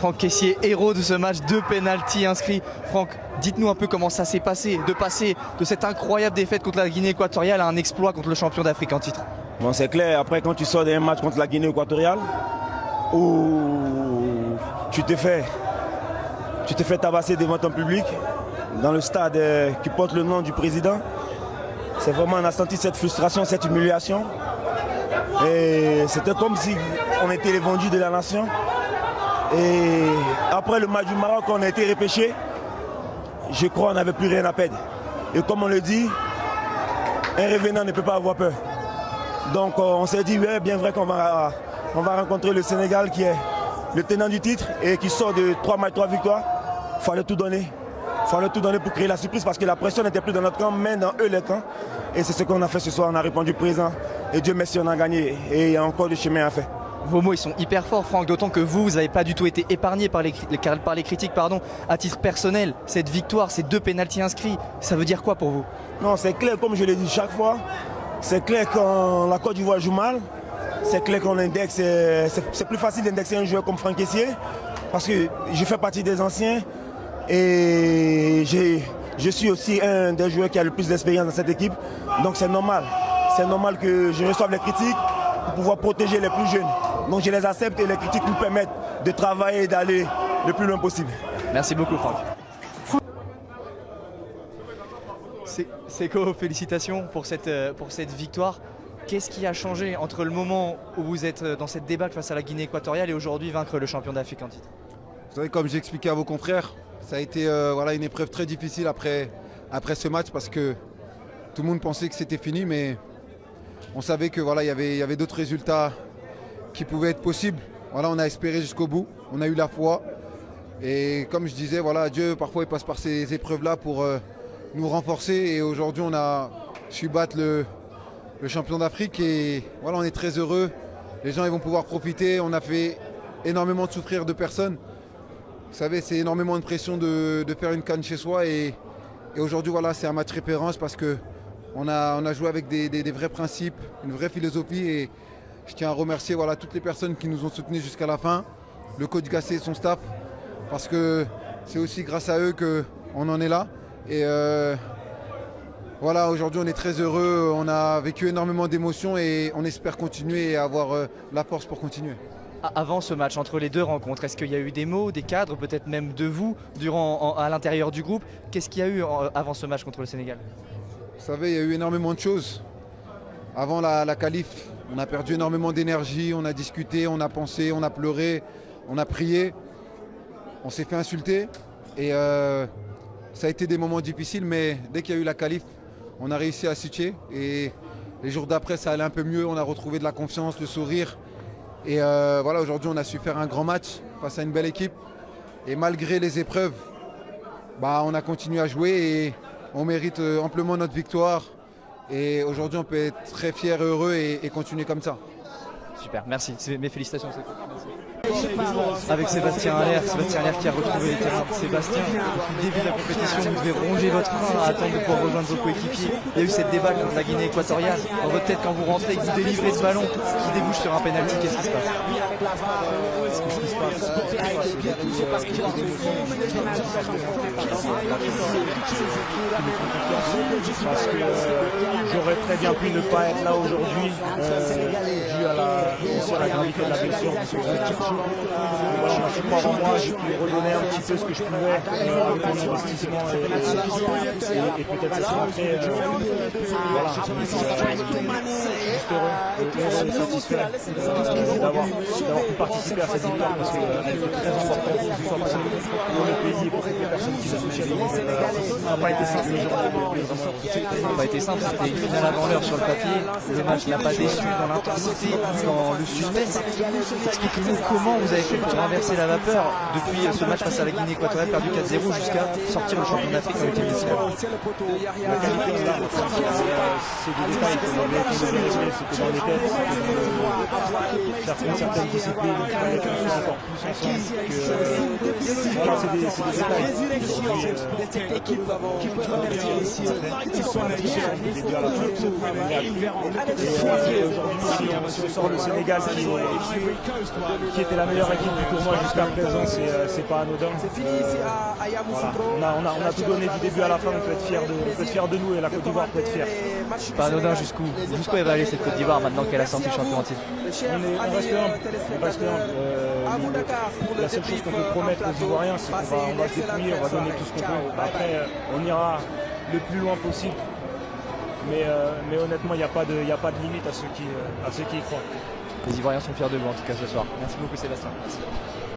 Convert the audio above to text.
Franck Kessié, héros de ce match, 2 pénaltys inscrits. Franck, dites-nous un peu comment ça s'est passé, de passer de cette incroyable défaite contre la Guinée équatoriale à un exploit contre le champion d'Afrique en titre. Bon, c'est clair, après quand tu sors d'un match contre la Guinée équatoriale, où tu te fais tabasser devant ton public, dans le stade qui porte le nom du président, c'est vraiment, on a senti cette frustration, cette humiliation. Et c'était comme si on était les vendus de la nation. Et après le match du Maroc, on a été repêchés. Je crois qu'on n'avait plus rien à perdre. Et comme on le dit, un revenant ne peut pas avoir peur. Donc on s'est dit, ouais, bien vrai qu'on va rencontrer le Sénégal qui est le tenant du titre et qui sort de 3 matchs, 3 victoires. Il fallait tout donner. Il fallait tout donner pour créer la surprise parce que la pression n'était plus dans notre camp, mais dans eux les camps. Et c'est ce qu'on a fait ce soir, on a répondu présent. Et Dieu merci, on a gagné. Et il y a encore du chemin à faire. Vos mots ils sont hyper forts, Franck, d'autant que vous n'avez pas du tout été épargné par les critiques à titre personnel. Cette victoire, ces 2 pénaltys inscrits, ça veut dire quoi pour vous? Non, c'est clair, comme je l'ai dit chaque fois, c'est clair quand la Côte d'Ivoire joue mal, c'est clair qu'on indexe, c'est plus facile d'indexer un joueur comme Franck Kessié, parce que je fais partie des anciens et je suis aussi un des joueurs qui a le plus d'expérience dans cette équipe, donc c'est normal que je reçoive les critiques pour pouvoir protéger les plus jeunes. Donc je les accepte et les critiques nous permettent de travailler et d'aller le plus loin possible. Merci beaucoup, Franck. Seko, félicitations pour cette victoire. Qu'est-ce qui a changé entre le moment où vous êtes dans cette débâcle face à la Guinée équatoriale et aujourd'hui vaincre le champion d'Afrique en titre? Vous savez, comme j'ai expliqué à vos confrères, ça a été une épreuve très difficile après ce match parce que tout le monde pensait que c'était fini, mais on savait que il y avait d'autres résultats qui pouvaient être possibles. Voilà, on a espéré jusqu'au bout, on a eu la foi. Et comme je disais, Dieu parfois il passe par ces épreuves-là pour nous renforcer. Et aujourd'hui on a su battre le champion d'Afrique et on est très heureux. Les gens ils vont pouvoir profiter. On a fait énormément de souffrir de personnes. Vous savez, c'est énormément de pression de faire une CAN chez soi. Et aujourd'hui c'est un match référence parce qu'on a joué avec des vrais principes, une vraie philosophie. Et je tiens à remercier toutes les personnes qui nous ont soutenus jusqu'à la fin, le coach Gassé et son staff, parce que c'est aussi grâce à eux qu'on en est là. Et aujourd'hui on est très heureux, on a vécu énormément d'émotions et on espère continuer et avoir la force pour continuer. Avant ce match, entre les 2 rencontres, est-ce qu'il y a eu des mots, des cadres, peut-être même de vous, à l'intérieur du groupe? Qu'est-ce qu'il y a eu avant ce match contre le Sénégal? Vous savez, il y a eu énormément de choses. Avant la qualif, on a perdu énormément d'énergie, on a discuté, on a pensé, on a pleuré, on a prié, on s'est fait insulter. Et ça a été des moments difficiles, mais dès qu'il y a eu la qualif, on a réussi à switcher. Et les jours d'après, ça allait un peu mieux, on a retrouvé de la confiance, le sourire. Et aujourd'hui, on a su faire un grand match face à une belle équipe. Et malgré les épreuves, on a continué à jouer et on mérite amplement notre victoire. Et aujourd'hui, on peut être très fiers et heureux et continuer comme ça. Super, merci. Mes félicitations. Avec Sébastien Haller qui a retrouvé les terrains. Sébastien, depuis le début de la compétition, vous devez ronger votre frein à attendre de pouvoir rejoindre vos coéquipiers. Il y a eu cette débâcle contre la Guinée équatoriale. Dans votre tête, quand vous rentrez et que vous délivrez ce ballon qui débouche sur un pénalty, qu'est-ce qui se passe? Parce que j'aurais très bien pu ne pas être là aujourd'hui dû à la gravité de la blessure. On a su croire en moi, j'ai pu redonner un petit peu ce que je pouvais avec mon investissement et peut-être cette rentrée. Juste heureux et satisfait d'avoir pu participer à cette victoire parce qu'elle était très importante pour le pays et pour toutes les personnes qui s'associent à nous. Ça n'a pas été simple le jour. Ça n'a pas été simple, c'était une finale avant l'heure sur le papier. Le match n'a pas déçu dans l'intensité, dans le suspense. Expliquez-nous comment vous avez fait pour renverser la vapeur depuis ce match face à la Guinée équatoriale perdu 4-0 jusqu'à sortir le champion d'Afrique en 8e de finale. La qualité on l'a. C'est des détails qu'on avait été développés, c'était dans les têtes, certaines disciplines, il fallait qu'on soit encore plus ensemble, voilà, c'est des détails. Aujourd'hui, si on sort le Sénégal qui était la meilleure équipe du tournoi jusqu'à présent, c'est pas anodin. Voilà. On a tout donné du début à la fin, on peut être fier de nous et la Côte d'Ivoire peut être fière. Pas anodin jusqu'où elle va aller cette Côte d'Ivoire maintenant qu'elle a sorti le champion en titre? On reste humble. La seule chose qu'on peut promettre aux Ivoiriens, c'est qu'on va se dépouiller, on va donner tout ce qu'on peut. Après, on ira le plus loin possible. Mais honnêtement, il n'y a pas de limite à ceux qui y croient. Les Ivoiriens sont fiers de vous en tout cas ce soir. Merci beaucoup Sébastien. Merci.